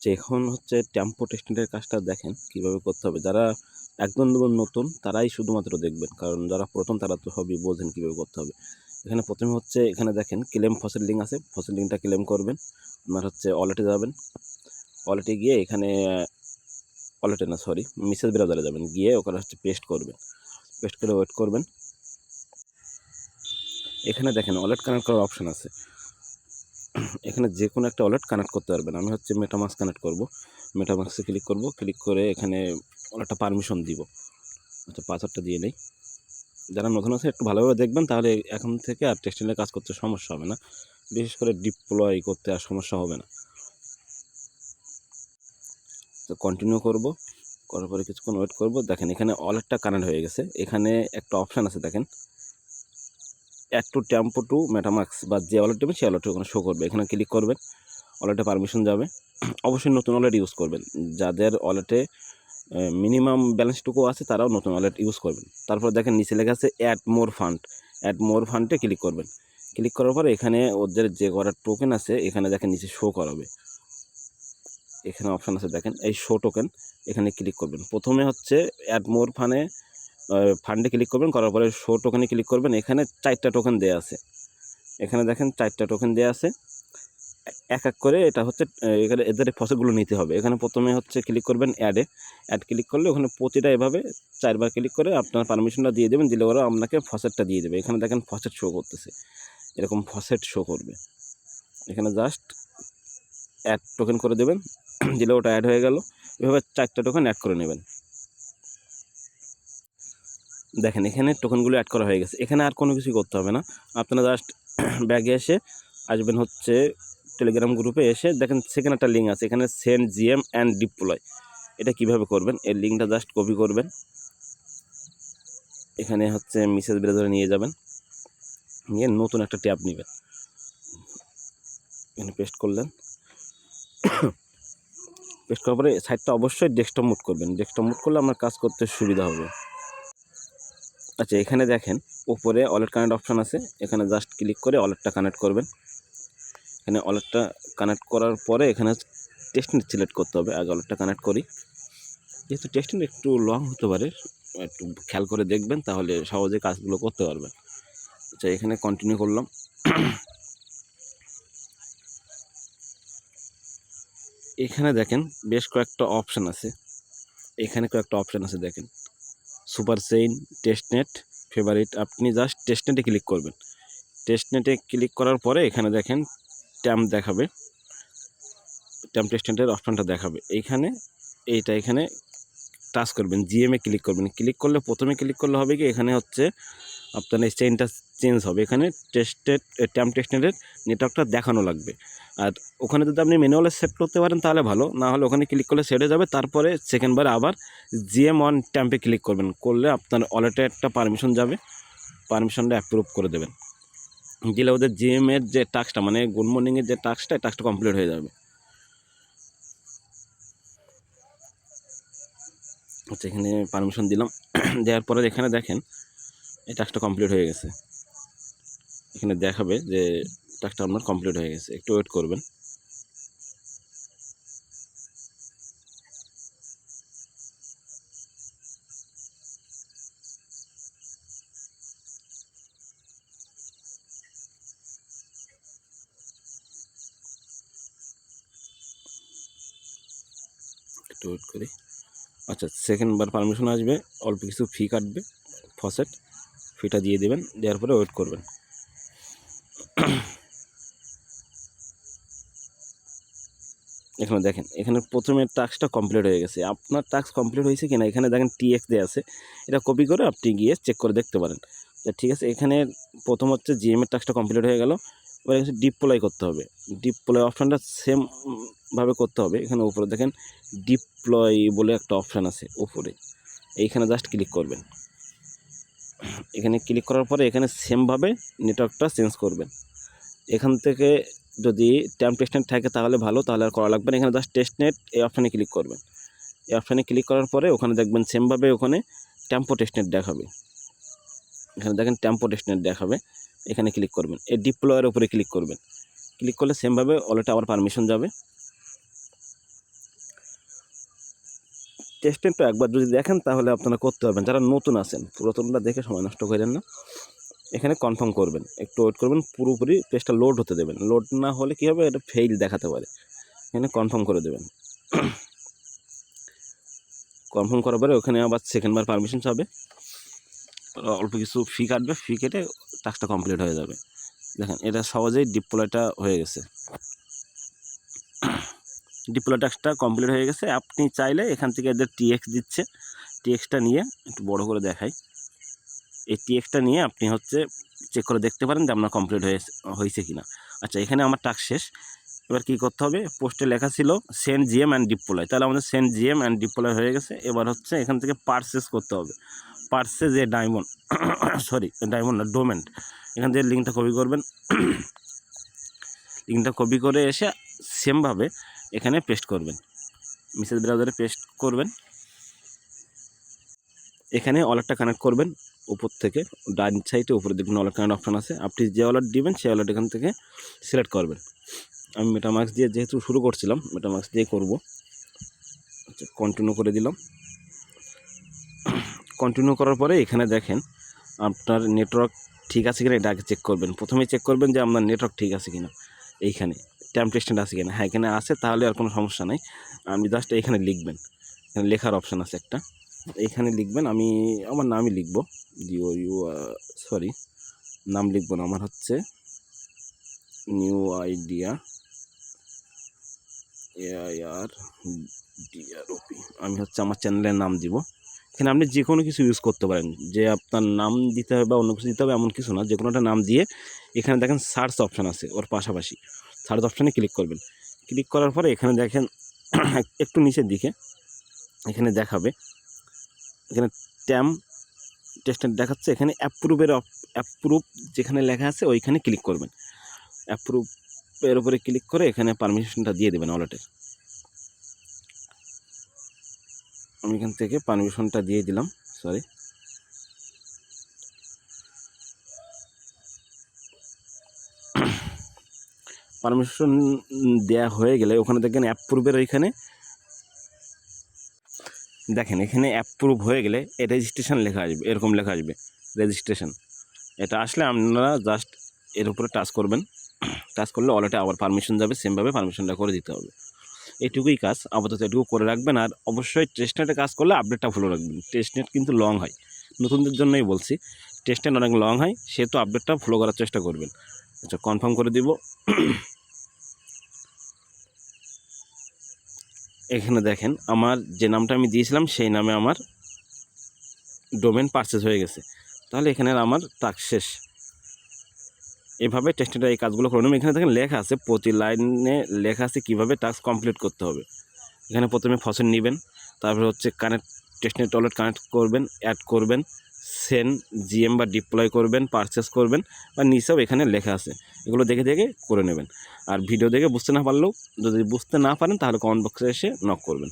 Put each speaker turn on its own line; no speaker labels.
যে এখন হচ্ছে টেম্পো টেস্টিংয়ের কাজটা দেখেন কীভাবে করতে হবে। যারা একদম নতুন তারাই শুধুমাত্র দেখবেন, কারণ যারা প্রথম তারা তো সবই বোঝেন কীভাবে করতে হবে। এখানে প্রথমে হচ্ছে এখানে দেখেন ক্লেম ফসিল লিঙ্ক আছে, ফসিল লিঙ্কটা ক্লেম করবেন। আপনার হচ্ছে ওয়ালেটে যাবেন, ওয়ালেটে গিয়ে এখানে ওয়ালেটে না সরি মেসেজ ব্রাউজারে যাবেন, গিয়ে ওখানে হচ্ছে পেস্ট করবেন, পেস্ট করে ওয়েট করবেন। এখানে দেখেন ওয়ালেট কানেক্ট করার অপশান আছে, এখানে যে কোনো একটা ওয়ালেট কানেক্ট করতে পারবেন। আমি হচ্ছে মেটামাস্ক কানেক্ট করব, মেটামাস্কে ক্লিক করব, ক্লিক করে এখানে ওয়ালেটটা পারমিশন দিব। আচ্ছা পাসওয়ার্ডটা দিয়ে নেই। যারা নতুন আছে একটু ভালোভাবে দেখবেন, তাহলে এখন থেকে আর টেক্সটাইলে কাজ করতে সমস্যা হবে না, বিশেষ করে ডিপ্লয় করতে আর সমস্যা হবে না। তো কন্টিনিউ করব, করার পরে কিছুক্ষণ ওয়েট করব। দেখেন এখানে ওয়ালেটটা কানেক্ট হয়ে গেছে। এখানে একটা অপশান আছে দেখেন, add to Tempo to MetaMask, বা যে ওয়ালেট দেবেন সেই ওয়ালেটটা ওখানে শো করবে। এখানে ক্লিক করবেন, ওয়ালেটে পারমিশন যাবে। অবশ্যই নতুন ওয়ালেট ইউজ করবেন, যাদের ওয়ালেটে মিনিমাম ব্যালেন্সটুকু আছে তারাও নতুন ওয়ালেট ইউজ করবেন। তারপর দেখেন নিচে লেখা আছে add more fund, add more ফান্ডে ক্লিক করবেন। ক্লিক করার পরে এখানে ওদের যে করার টোকেন আছে এখানে দেখেন নিচে শো করাবে, এখানে অপশান আছে দেখেন এই শো টোকেন, এখানে ক্লিক করবেন। প্রথমে হচ্ছে অ্যাড মোর ফান্ডে ক্লিক করবেন, করার পরে শো টোকেনে ক্লিক করবেন। এখানে 4টা টোকেন দেওয়া আছে, এখানে দেখেন 4টা টোকেন দেওয়া আছে। এক এক করে এটা হচ্ছে এখানে এদের ফসলগুলো নিতে হবে। এখানে প্রথমে হচ্ছে ক্লিক করবেন অ্যাডে, অ্যাড ক্লিক করলে ওখানে প্রতিটা এভাবে 4বার ক্লিক করে আপনার পারমিশনটা দিয়ে দেবেন, দিলে ওরা আপনাকে ফসেটটা দিয়ে দেবে। এখানে দেখেন ফসেট শো করতেছে, এরকম ফসেট শো করবে। এখানে জাস্ট অ্যাড টোকেন করে দেবেন, দিলে ওটা অ্যাড হয়ে গেল। এভাবে 4টা টোকেন অ্যাড করে নেবেন। দেখেন এখানে টোকেনগুলো অ্যাড করা হয়ে গেছে। এখানে আর কোনো কিছুই করতে হবে না, আপনারা জাস্ট ব্যাগে এসে আসবেন হচ্ছে টেলিগ্রাম গ্রুপে এসে দেখেন সেখানে একটা লিঙ্ক আছে, এখানে সেন্ড জিএম অ্যান্ড ডিপ্লয়। এটা কিভাবে করবেন, এর লিঙ্কটা জাস্ট কপি করবেন, এখানে হচ্ছে মেসেজ ব্রাউজারে নিয়ে যাবেন, নিয়ে নতুন একটা ট্যাব নেবেন, এখানে পেস্ট করলেন। পেস্ট করার পরে সাইটটা অবশ্যই ডেস্কটপ মুড করবেন, ডেস্কটপ মুড করলে আপনার কাজ করতে সুবিধা হবে। আচ্ছা এখানে দেখেন উপরে ওয়ালেট কানেক্ট অপশান আছে, এখানে জাস্ট ক্লিক করে ওয়ালেটটা কানেক্ট করবেন। এখানে ওয়ালেটটা কানেক্ট করার পরে এখানে টেস্টনেট সিলেক্ট করতে হবে। আগে ওয়ালেটটা কানেক্ট করি, যেহেতু টেস্টনেট একটু লং হতে পারে, একটু খেয়াল করে দেখবেন, তাহলে সহজে কাজগুলো করতে পারবেন। আচ্ছা এখানে কন্টিনিউ করলাম। এখানে দেখেন বেশ কয়েকটা অপশান আছে, এখানে কয়েকটা অপশান আছে দেখেন, সুপার চেইন, টেস্টনেট, ফেভারিট। আপনি জাস্ট টেস্টনেটে ক্লিক করবেন, টেস্টনেটে ক্লিক করার পরে এখানে দেখেন ট্যাম্প দেখাবে, ট্যাম্প টেস্টনেটের অপশানটা দেখাবে। এইখানে এখানে টাচ করবেন, জিএমে ক্লিক করবেন। ক্লিক করলে প্রথমে ক্লিক করলে হবে কি, এখানে হচ্ছে আপনার এই চেইনটা চেঞ্জ হবে। এখানে ট্যাম্প টেস্টনেটের নেটওয়ার্কটা দেখানো লাগবে। আর ওখানে যদি আপনি ম্যানুয়ালে সেট করতে পারেন তাহলে ভালো, না হলে ওখানে ক্লিক করলে সেট হয়ে যাবে। তারপরে সেকেন্ডবার আবার জিএম অন ট্যাম্পে ক্লিক করবেন, করলে আপনার ওয়ালেটে একটা পারমিশন যাবে, পারমিশনটা অ্যাপ্রুভ করে দেবেন, দিলে ওদের জিএমের যে টাস্কটা মানে গুড মর্নিংয়ের যে টাস্কটা কমপ্লিট হয়ে যাবে। আচ্ছা এখানে পারমিশন দিলাম, দেওয়ার পরে এখানে দেখেন এই টাস্কটা কমপ্লিট হয়ে গেছে, এখানে দেখাবে যে টাস্কটা আপনার কমপ্লিট হয়ে গেছে। একটু ওয়েট করবেন। একটু ওয়েট করি। আচ্ছা সেকেন্ডবার পারমিশন আসবে, অল্প কিছু ফি কাটবে, ফসেট ফিটা দিয়ে দেবেন, দেওয়ার পরে ওয়েট করবেন। এখানে দেখেন এখানে প্রথমে টাস্কটা কমপ্লিট হয়ে গেছে। আপনার টাস্ক কমপ্লিট হয়েছে কিনা এখানে দেখেন টিএক্স দেওয়া আছে, এটা কপি করে আপনি গিয়ে চেক করে দেখতে পারেন। ঠিক আছে, এখানে প্রথম হচ্ছে জিএমের টাস্কটা কমপ্লিট হয়ে গেল, এবার হচ্ছে ডিপ্লয় করতে হবে। ডিপ্লয় অপশানটা সেমভাবে করতে হবে। এখানে উপরে দেখেন ডিপ্লয় বলে একটা অপশান আছে উপরে, এইখানে জাস্ট ক্লিক করবেন। এখানে ক্লিক করার পরে এখানে সেমভাবে নেটওয়ার্কটা চেঞ্জ করবেন। এখান থেকে যদি ট্যাম্প টেস্টনেট থাকে তাহলে ভালো, তাহলে আর করা লাগবে না। এখানে জাস্ট টেস্টনেট এই অপশানে ক্লিক করবেন। এই অপশানে ক্লিক করার পরে ওখানে দেখবেন সেমভাবে ওখানে টেম্পো টেস্টনেট দেখাবে, এখানে দেখেন টেম্পো টেস্টনেট দেখাবে, এখানে ক্লিক করবেন। এই ডিপ্লয়ের উপরে ক্লিক করবেন, ক্লিক করলে সেমভাবে ওয়ালেটে আবার পারমিশন যাবে। টেস্টনেটটা একবার যদি দেখেন তাহলে আপনারা করতে পারবেন। যারা নতুন আছেন পুরাতনটা দেখে সময় নষ্ট করেন না, এখানে কনফার্ম করবেন, একটু ওয়েট করবেন, পুরোপুরি পেজটা লোড হতে দেবেন। লোড না হলে কী হবে, এটা ফেইল দেখাতে পারে। এখানে কনফার্ম করে দেবেন। কনফার্ম করার পরে ওখানে আবার সেকেন্ডবার পারমিশন চাবে, অল্প কিছু ফি কাটবে, ফি কেটে টাস্কটা কমপ্লিট হয়ে যাবে। দেখেন এটা সহজেই ডিপ্লয়টা হয়ে গেছে। ডিপ্লয় টাস্কটা কমপ্লিট হয়ে গেছে। আপনি চাইলে এখান থেকে এদের টিএক্স দিচ্ছে, টিএক্সটা নিয়ে একটু বড় করে দেখাই। এই টিএক্সটা নিয়ে আপনি হচ্ছে চেক করে দেখতে পারেন যে আপনার কমপ্লিট হয়েছে কিনা। আচ্ছা, এখানে আমার টাস্ক শেষ। এবার কী করতে হবে, পোস্টে লেখা ছিল সেন্ড জিএম অ্যান্ড ডিপ্লয়, তাহলে আমাদের সেন্ড জিএম অ্যান্ড ডিপ্লয় হয়ে গেছে। এবার হচ্ছে এখান থেকে পারচেস করতে হবে। পারচেস এ ডায়মন্ড ডায়মন্ড না, ডোমেন। এখান থেকে লিঙ্কটা কপি করবেন। লিঙ্কটা কপি করে এসে সেমভাবে এখানে পেস্ট করবেন, মেসেজ ব্রাউজারে পেস্ট করবেন। এখানে ওয়ালেটটা কানেক্ট করবেন উপর থেকে, ডান সাইডে উপরে দেখবেন ওয়ালেট কানেক্ট অপশান আছে। আপনি যে ওয়ালেট দিবেন সেই ওয়ালেট এখান থেকে সিলেক্ট করবেন। আমি মেটামাস্ক দিয়ে যেহেতু শুরু করছিলাম, মেটামাস্ক দিয়ে করব। আচ্ছা, কন্টিনিউ করে দিলাম। কন্টিনিউ করার পরে এখানে দেখেন আপনার নেটওয়ার্ক ঠিক আছে কিনা এটা আগে চেক করবেন। প্রথমেই চেক করবেন যে আপনার নেটওয়ার্ক ঠিক আছে কিনা, এইখানে টাইম টেস্টেন্ট আছে কিনা। হ্যাঁ, এখানে আছে, তাহলে আর কোনো সমস্যা নাই। আপনি জাস্ট এখানে লিখবেন, এখানে লেখার অপশান আছে একটা, এখানে লিখবেন। আমি আমার নামই লিখব, নাম লিখব না, আমার হচ্ছে নিউ আইডিয়া AIRDROP। আমি হচ্ছে আমার চ্যানেলের নাম দিব। এখানে আপনি যে কোনো কিছু ইউজ করতে পারেন, যে আপনার নাম দিতে হবে বা অন্য কিছু দিতে হবে এমন কিছু না, যে কোনো একটা নাম দিয়ে এখানে দেখেন সার্চ অপশান আছে, ওর পাশাপাশি সার্চ অপশানে ক্লিক করবেন। ক্লিক করার পরে এখানে দেখেন একটু নিচের দিকে এখানে দেখাবে, এখানে ট্যাম টেস্টনেট দেখাচ্ছে। এখানে অ্যাপ্রুভ যেখানে লেখা আছে ওইখানে ক্লিক করবেন। অ্যাপ্রুভের উপরে ক্লিক করে এখানে পারমিশনটা দিয়ে দেবেন ওয়ালেটের। আমি এখান থেকে পারমিশনটা দিয়ে দিলাম। পারমিশন দেয়া হয়ে গেলে ওখানে দেখেন অ্যাপ্রুভের ওইখানে দেখেন, এখানে অ্যাপ্রুভ হয়ে গেলে রেজিস্ট্রেশন লেখা আসবে, এরকম লেখা আসবে রেজিস্ট্রেশন। এটা আসলে আপনারা জাস্ট এর উপরে টাচ করবেন। টাচ করলে ওয়ালেটে আবার পারমিশন যাবে, সেমভাবে পারমিশনটা করে দিতে হবে। এটুকুই কাজ, আপাতত এটুকু করে রাখবেন। আর অবশ্যই টেস্টনেটে কাজ করলে আপডেটটা ফলো রাখবেন। টেস্টনেট কিন্তু লং হয়, নতুনদের জন্যই বলছি, টেস্টনেট অনেক লং হয়, সেহেতু আপডেটটা ফলো করার চেষ্টা করবেন। আচ্ছা, কনফার্ম করে দিব। এখানে দেখেন আমার যে নামটা আমি দিয়েছিলাম সেই নামে আমার ডোমেন পারচেজ হয়ে গেছে। তাহলে এখানে আমার টাস্ক শেষ। এভাবে টেস্টনেটে এই কাজগুলো করে নেবেন। এখানে দেখেন লেখা আছে, প্রতি লাইনে লেখা আছে কীভাবে টাস্ক কমপ্লিট করতে হবে। এখানে প্রথমে ফসল নেবেন, তারপরে হচ্ছে টেস্টনেট ওয়ালেট কানেক্ট করবেন, অ্যাড করবেন, সেন্ড জিএম বা ডিপ্লয় করবেন, পারচেস করবেন বা নিচেও এখানে লেখা আছে। এগুলো দেখে দেখে করে নেবেন। আর ভিডিও দেখে বুঝতে না পারলেও, যদি বুঝতে না পারেন তাহলে কমেন্ট বক্সে এসে নক করবেন।